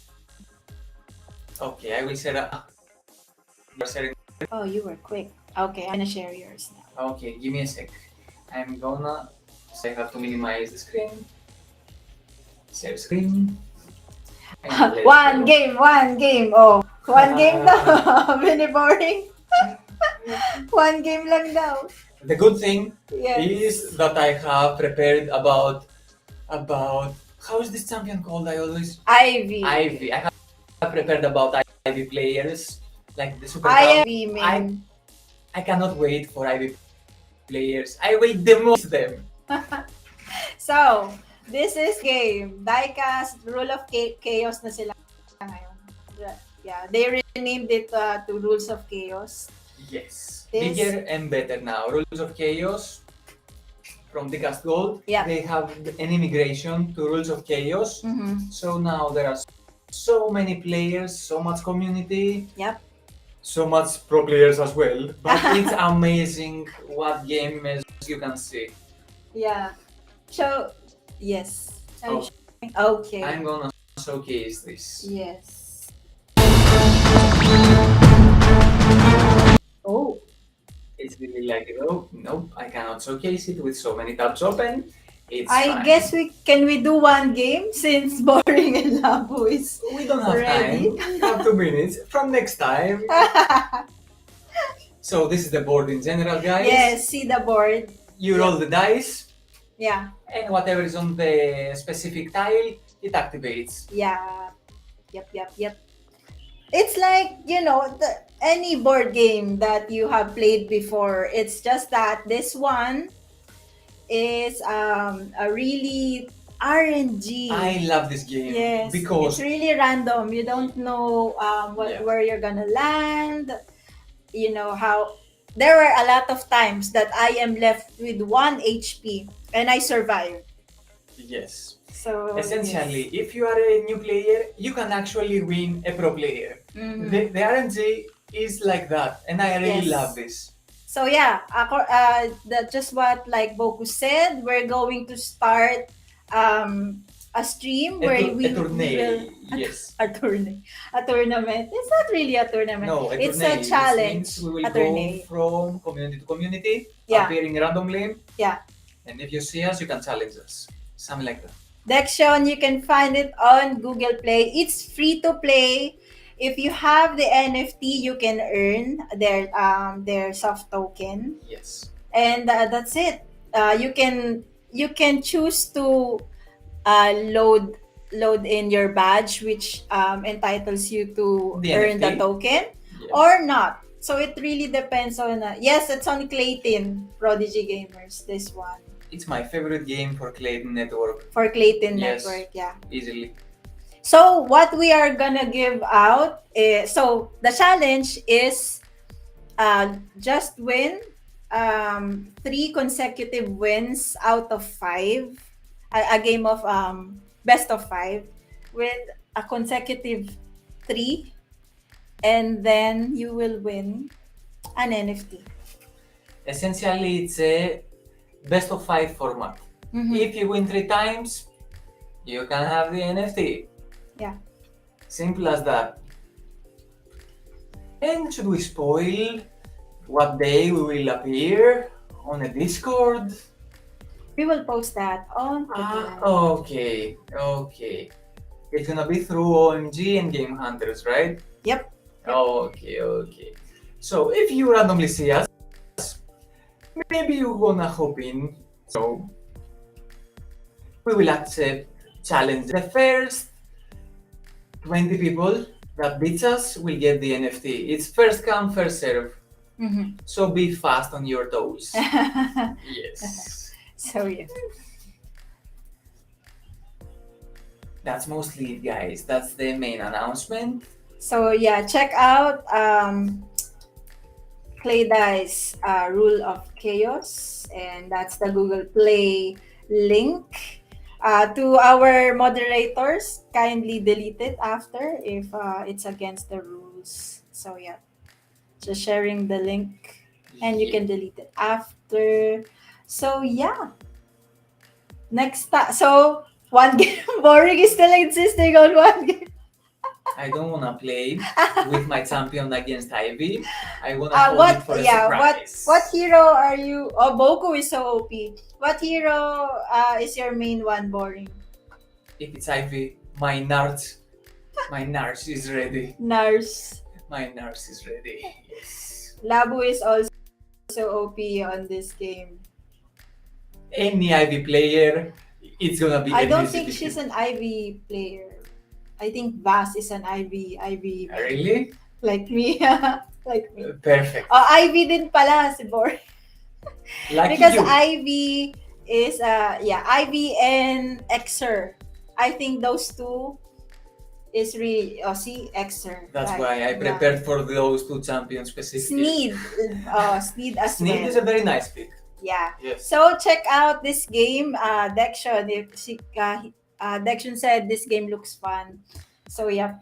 Okay, I will share that. You're sharing. Oh, you were quick. Okay, I'm gonna share yours now. Okay, give me a sec. I'm gonna. So I have to minimize the screen. Share screen. And let's One go. game. Oh, one game daw. Very boring. One game lang daw. The good thing Yes. is that I have prepared about how is this champion called? Ivy. Ivy. I have prepared about Ivy players like the super. Ivy, man. I cannot wait for Ivy players. I will demolish them. So, this is game. Diecast, Rule of Chaos na sila ngayon. Yeah, they renamed it to Rules of Chaos. Yes. This- Bigger and better now. Rules of Chaos from the Cast Gold. Yeah. They have an immigration to Rules of Chaos. Mm-hmm. So now there are so many players, so much community. Yep. So much pro players as well. But it's amazing what game as you can see. Yeah. So, yes. Oh. Okay. I'm gonna showcase this. Yes. Oh. It's really like, oh, nope, I cannot showcase it with so many tabs open. It's I fine. guess we do one game since Boring and Labo is We don't have ready. time. We have 2 minutes from next time. So this is the board in general, guys. Yes, see the board. You roll the dice, Yeah. and whatever is on the specific tile, it activates. Yeah. Yep. It's like, any board game that you have played before. It's just that this one is a really RNG. I love this game Yes, because it's really random. You don't know Yeah. where you're gonna land. How there were a lot of times that I am left with 1 HP and I survived. yes, So Essentially, yes. if you are a new player, you can actually win a pro player. Mhm. The RNG is like that, and I really Yes. love this. So yeah, that's just what like Boku said. We're going to start a stream where we A tourney, will yes. a tourney, a tournament. It's not really a tournament. No, a It's tourney. a challenge. This means we will A go tourney. from community to community, Yeah. appearing randomly. Yeah. And if you see us, you can challenge us. Something like that. Dexion, you can find it on Google Play. It's free to play. If you have the NFT, you can earn their soft token, Yes. and that's it. You can choose to load in your badge, which entitles you to The earn the NFT? token, Yes. or not. So it really depends on. Yes, it's on Clayton Prodigy Gamers. This one It's my favorite game for Clayton Network, for Clayton Yes. Network. Yeah. easily. So what we are gonna give out is, so the challenge is just win 3 consecutive wins out of 5, a game of best of 5 with a consecutive 3, and then you will win an NFT. Essentially, it's a best of 5 format. Mhm. If you win 3 times, you can have the NFT. Yeah. Simple as that. And should we spoil what day we will appear on a Discord? We will post that on Twitter. Okay. It's gonna be through OMG and GameHunters, right? Yep. Okay. So if you randomly see us, maybe you wanna hop in. So we will accept challenge. The first 20 people that beats us will get the NFT. It's first come, first serve. Mhm. So be fast on your toes. Yes. So yeah. That's mostly it, guys. That's the main announcement. So yeah, check out Clay Dice Rule of Chaos, and that's the Google Play link. To our moderators, kindly delete it after if it's against the rules. So yeah, just sharing the link, and you can delete it after. So yeah, so one game boring is still insisting on one game. I don't wanna play with my champion against Ivy. I wanna hold What? it for a Yeah. surprise. What hero are you? Oh, Boku is so OP. What hero is your main one, boring? If it's Ivy, my nurse is ready. Nurse. My nurse is ready. Yes. Labu is also OP on this game. Any Ivy player, it's gonna be. I don't easy think to she's kill. an Ivy player. I think Bass is an Ivy. Really? Like me. Like me. Perfect. Oh, Ivy din pala si Boring. Lucky Because you. Ivy is Ivy and Exer. I think those two is really Exer. That's Right. why I Yeah. prepared for those two champions specifically. Sneed. Sneed as Sneed well. is a very nice pick. Yeah. Yes. So check out this game, Dexion. Dexion said this game looks fun. So yeah.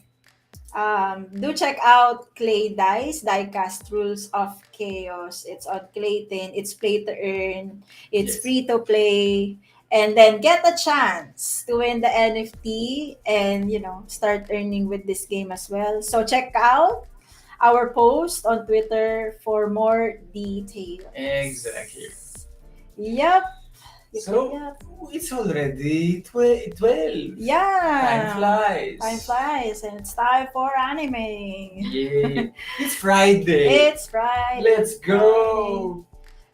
Do check out Clay Dice, Diecast Rules of Chaos. It's on Clayton. It's play to earn. It's Yes. free to play. And then get a chance to win the NFT and, start earning with this game as well. So check out our post on Twitter for more details. Exactly. Yep. So Yep. it's already 12. Yeah. Time flies. Time flies, and it's time for anime. Yay. It's Friday. It's Friday. Let's go.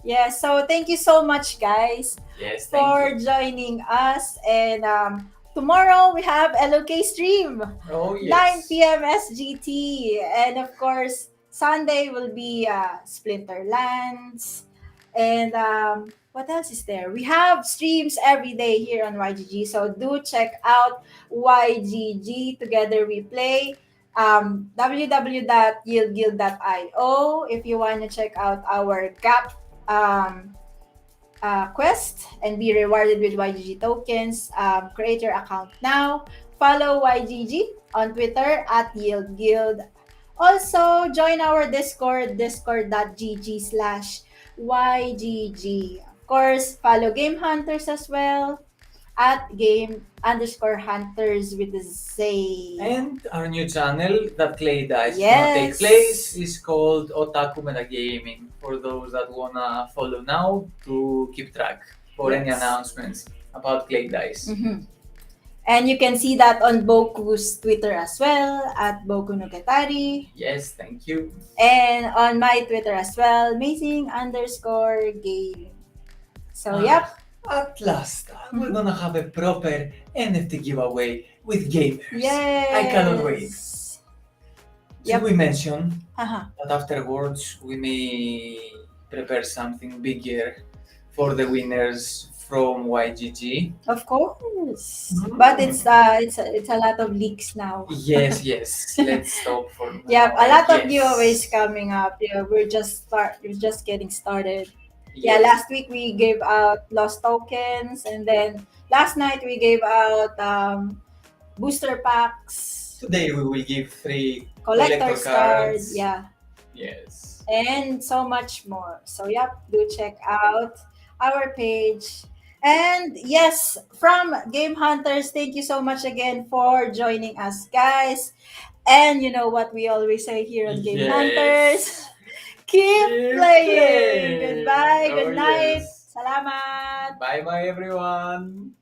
Yeah, so thank you so much, guys, Yes, for thank you. joining us. And tomorrow we have LOK stream, Oh, 9 yes. p.m. SGT. And of course, Sunday will be Splinterlands. And what else is there? We have streams every day here on YGG. So do check out YGG Together We Play. www.yieldguild.io if you want to check out our GAP quest and be rewarded with YGG tokens. Create your account now. Follow YGG on Twitter at Yield Guild. Also, join our Discord, discord.gg/YGG. Of course, follow GameHunters as well at game_hunters with a Z. And our new channel that Clay Dice is Yes. gonna take place is called Otaku Metagaming. For those that wanna follow now to keep track for any Yes. announcements about Clay Dice. And you can see that on Boku's Twitter as well, at Boku no Katari. Yes, thank you. And on my Twitter as well, amazing_game. So, yep. At last, we're gonna have a proper NFT giveaway with gamers. Yes. I cannot wait. Yep. Should we mention Uh-huh. that afterwards we may prepare something bigger for the winners from YGG? Of course. But it's a lot of leaks now. Yes, let's stop for now. Yeah, a lot of Yes. giveaways coming up. Yeah, we're just getting started. Yeah, Yes. last week we gave out lost tokens, and then last night we gave out booster packs, Today we will give 3 collector's cards, yeah, Yes. and so much more. So yep, do check out our page. And yes, from Game Hunters, thank you so much again for joining us, guys. And you know what we always say here on Game Yes. Hunters. Keep Keep playing. playing. Goodbye. Oh, Good night. yes. Salamat. Bye bye everyone.